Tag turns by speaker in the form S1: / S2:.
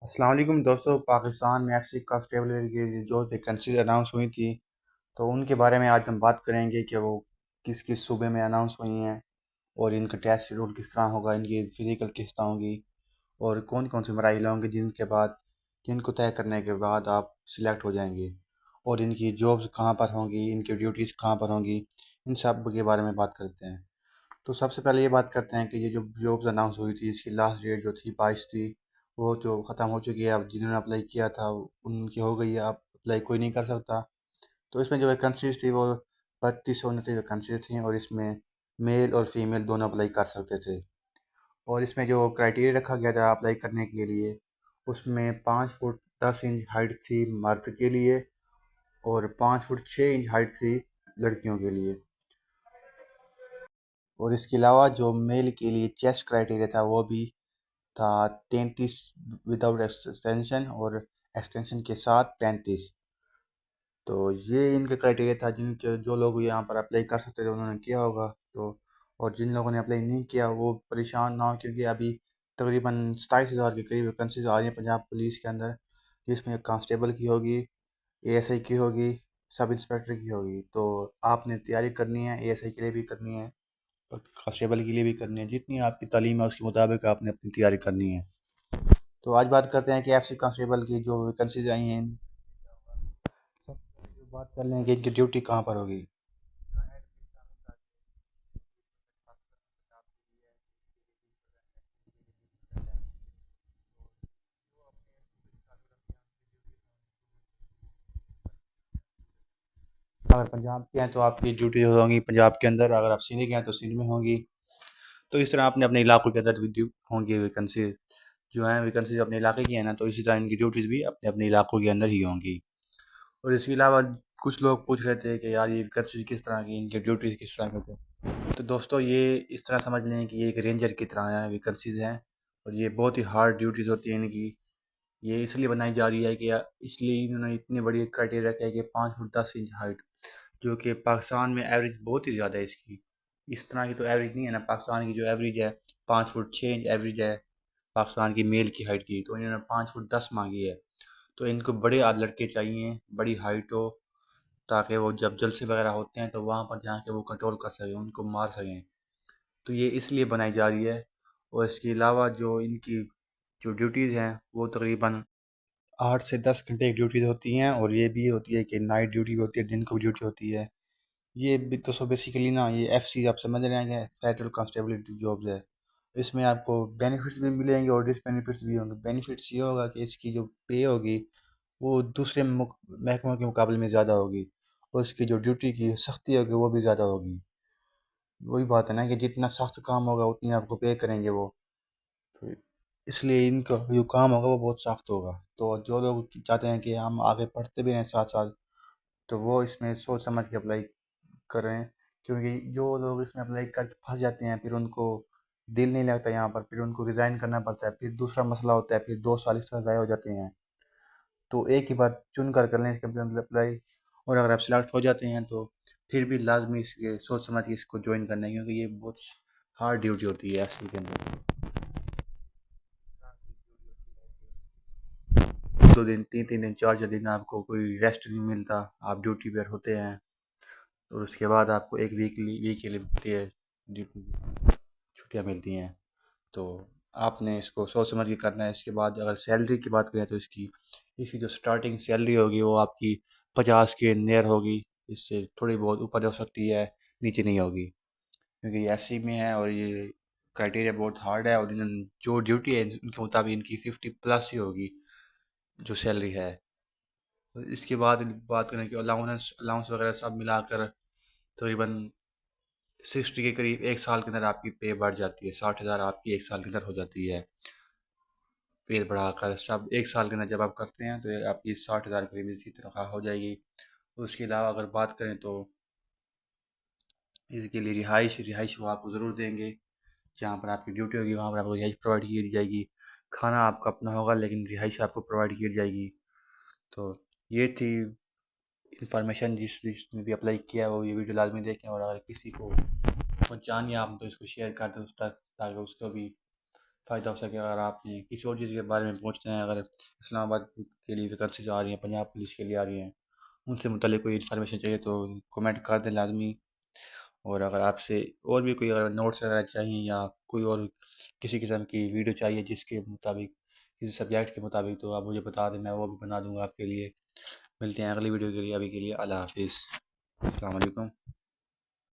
S1: अस्सलाम वालेकुम दोस्तों। पाकिस्तान में एफसी कांस्टेबल की जो वैकेंसीज अनाउंस हुई थी, तो उनके बारे में आज हम बात करेंगे कि वो किस किस सूबे में अनाउंस हुई हैं और इनका टेस्ट शेड्यूल किस तरह होगा, इनकी फ़िज़िकल किस तरह होगी और कौन कौन से मराइल होंगे जिनके बाद जिनको तय करने के बाद आप सिलेक्ट हो जाएंगे और इनकी जॉब्स कहाँ पर होंगी, इनकी ड्यूटीज़ कहाँ पर होंगी, इन सब के बारे में बात करते हैं। तो सबसे पहले ये बात करते हैं कि ये जो जॉब्स अनाउंस हुई थी, इसकी लास्ट डेट जो थी 22 थी, वो जो ख़त्म हो चुकी है। अब जिन्होंने अप्लाई किया था उनकी हो गई है, अब अप्लाई कोई नहीं कर सकता। तो इसमें जो वैकेंसीज थी वो 3229 वैकेंसीज थी और इसमें मेल और फीमेल दोनों अप्लाई कर सकते थे। और इसमें जो क्राइटेरिया रखा गया था अप्लाई करने के लिए, उसमें 5 फुट 10 इंच हाइट थी मर्द के लिए और 5 फुट 6 इंच हाइट थी लड़कियों के लिए। और इसके अलावा जो मेल के लिए चेस्ट क्राइटेरिया था वो भी था 33 विदाउट एक्सटेंशन और एक्सटेंशन के साथ 35। तो ये इनका क्राइटेरिया था जिनके जो लोग यहाँ पर अप्लाई कर सकते थे उन्होंने किया होगा। तो और जिन लोगों ने अप्लाई नहीं किया वो परेशान ना हो, क्योंकि अभी तकरीबन 27,000 के करीब वैकेंसीज आ रही हैं पंजाब पुलिस के अंदर, जिसमें कांस्टेबल की होगी, एएसआई की होगी, सब इंस्पेक्टर की होगी। तो आपने तैयारी करनी है, एएसआई के लिए भी करनी है और कांस्टेबल के लिए भी करनी है। जितनी आपकी तालीम है उसके मुताबिक आपने अपनी तैयारी करनी है। तो आज बात करते हैं कि एफसी कांस्टेबल की जो वैकेंसीज आई हैं, सबसे बात कर लें कि इनकी ड्यूटी कहाँ पर होगी। अगर पंजाब के हैं तो आपकी ड्यूटी होंगी पंजाब के अंदर, अगर आप सिंध के हैं तो सिंध में होंगी। तो इस तरह अपने अपने इलाकों के अंदर होंगी वैकेंसी, जो है वैकेंसी अपने इलाके की है ना, तो इसी तरह इनकी ड्यूटीज़ भी अपने अपने इलाकों के अंदर ही होंगी। और इसके अलावा कुछ लोग पूछ रहे थे कि यार ये वैकेंसी किस तरह की, इनकी ड्यूटीज़ किस तरह की होती हैं। तो दोस्तों ये इस तरह समझ लें कि ये एक रेंजर की तरह है वैकेंसीज़ हैं और ये बहुत ही हार्ड ड्यूटीज़ होती हैं इनकी। ये इसलिए बनाई जा रही है कि इसलिए इन्होंने इतनी बड़ी क्राइटेरिया रखा है कि 5 फुट 10 इंच हाइट, जो कि पाकिस्तान में एवरेज बहुत ही ज़्यादा है इसकी। इस तरह की तो एवरेज नहीं है ना, पाकिस्तान की जो एवरेज है 5 फुट 6 इंच एवरेज है पाकिस्तान की मेल की हाइट की, तो इन्होंने 5 फुट 10 मांगी है। तो इनको बड़े आद लड़के चाहिए, बड़ी हाइट हो, ताकि वो जब जलसे वगैरह होते हैं तो वहाँ पर जाके वो कंट्रोल कर सकें, उनको मार सकें। तो ये इसलिए बनाई जा रही है। और इसके अलावा जो इनकी जो ड्यूटीज़ हैं वो तकरीबन 8 से 10 घंटे की ड्यूटीज़ होती हैं और ये भी होती है कि नाइट ड्यूटी भी होती है, दिन को भी ड्यूटी होती है। ये भी तो सो बेसिकली ना, ये एफसी आप समझ रहे हैं कि फेडरल कांस्टेबिलिटी जॉब्स है। इसमें आपको बेनिफिट्स भी मिलेंगे और डिसबेनिफिट्स भी होंगे। बेनिफिट्स ये होगा कि इसकी जो पे होगी वो दूसरे महकमों के मुकाबले में ज़्यादा होगी और इसकी जो ड्यूटी की सख्ती होगी वो भी ज़्यादा होगी। वही बात है ना कि जितना सख्त काम होगा उतनी आपको पे करेंगे वो। तो इसलिए इनका जो काम होगा वो बहुत सख्त होगा। तो जो लोग चाहते हैं कि हम आगे पढ़ते भी रहें साथ साथ, तो वो इसमें सोच समझ के अप्लाई करें, क्योंकि जो लोग इसमें अप्लाई करके फंस जाते हैं फिर उनको दिल नहीं लगता यहाँ पर, फिर उनको रिज़ाइन करना पड़ता है, फिर दूसरा मसला होता है, फिर 2 साल इस तरह ज़ाया हो जाते हैं। तो एक ही बार चुन कर लें इसके मतलब अप्लाई। और अगर आप सिलेक्ट हो जाते हैं तो फिर भी लाजमी इसके सोच समझ के इसको ज्वाइन करना है, क्योंकि ये बहुत हार्ड ड्यूटी होती है एफ के अंदर। 2 दिन 3 3 दिन 4 4 दिन आपको कोई रेस्ट नहीं मिलता, आप ड्यूटी पर होते हैं। और उसके बाद आपको एक वीक के लिए मिलती है ड्यूटी, छुट्टियाँ मिलती हैं। तो आपने इसको सोच समझ के करना है। इसके बाद अगर सैलरी की बात करें तो इसकी इसकी जो स्टार्टिंग सैलरी होगी वो आपकी 50 के नियर होगी। इससे थोड़ी बहुत ऊपर हो सकती है, नीचे नहीं होगी, क्योंकि ये एफ में है और ये क्राइटेरिया बहुत हार्ड है। और जो ड्यूटी है उनके मुताबिक इनकी 50 प्लस ही होगी जो सैलरी है। तो इसके बाद बात करें कि अलाउंस अलाउंस वगैरह सब मिलाकर तकरीबन 60 के करीब एक साल के अंदर आपकी पे बढ़ जाती है। 60,000 आपकी एक साल के अंदर हो जाती है। पे बढ़ाकर सब एक साल के अंदर जब आप करते हैं तो ये आपकी 60,000 करीब इसकी तनख्वाह हो जाएगी। उसके अलावा अगर बात करें तो इसके लिए रिहाइश वो आपको ज़रूर देंगे। जहाँ पर आपकी ड्यूटी होगी वहाँ पर आपको रिहाइश प्रोवाइड की जाएगी। खाना आपका अपना होगा लेकिन रिहाइश आपको प्रोवाइड की जाएगी। तो ये थी इन्फॉर्मेशन। जिसने भी अप्लाई किया है वो ये वीडियो लाजमी देखें, और अगर किसी को पहुँचानी है आप तो इसको शेयर कर दें उस तक, ताकि उसको भी फ़ायदा हो सके। अगर आपने किसी और चीज़ के बारे में पूछते हैं, अगर इस्लामाबाद के लिए वैकेंसीज आ रही हैं, पंजाब पुलिस के लिए आ रही हैं, उनसे मुतल्लिक़ कोई इन्फॉर्मेशन चाहिए तो कमेंट कर दें लाज़मी। और अगर आपसे और भी कोई अगर नोट्स वगैरह चाहिए या कोई और किसी किस्म की वीडियो चाहिए जिसके मुताबिक, किसी सब्जेक्ट के मुताबिक, तो आप मुझे बता दें, मैं वो भी बना दूँगा आपके लिए। मिलते हैं अगली वीडियो के लिए, अभी के लिए अल्लाह हाफ़िज़। अस्सलाम वालेकुम।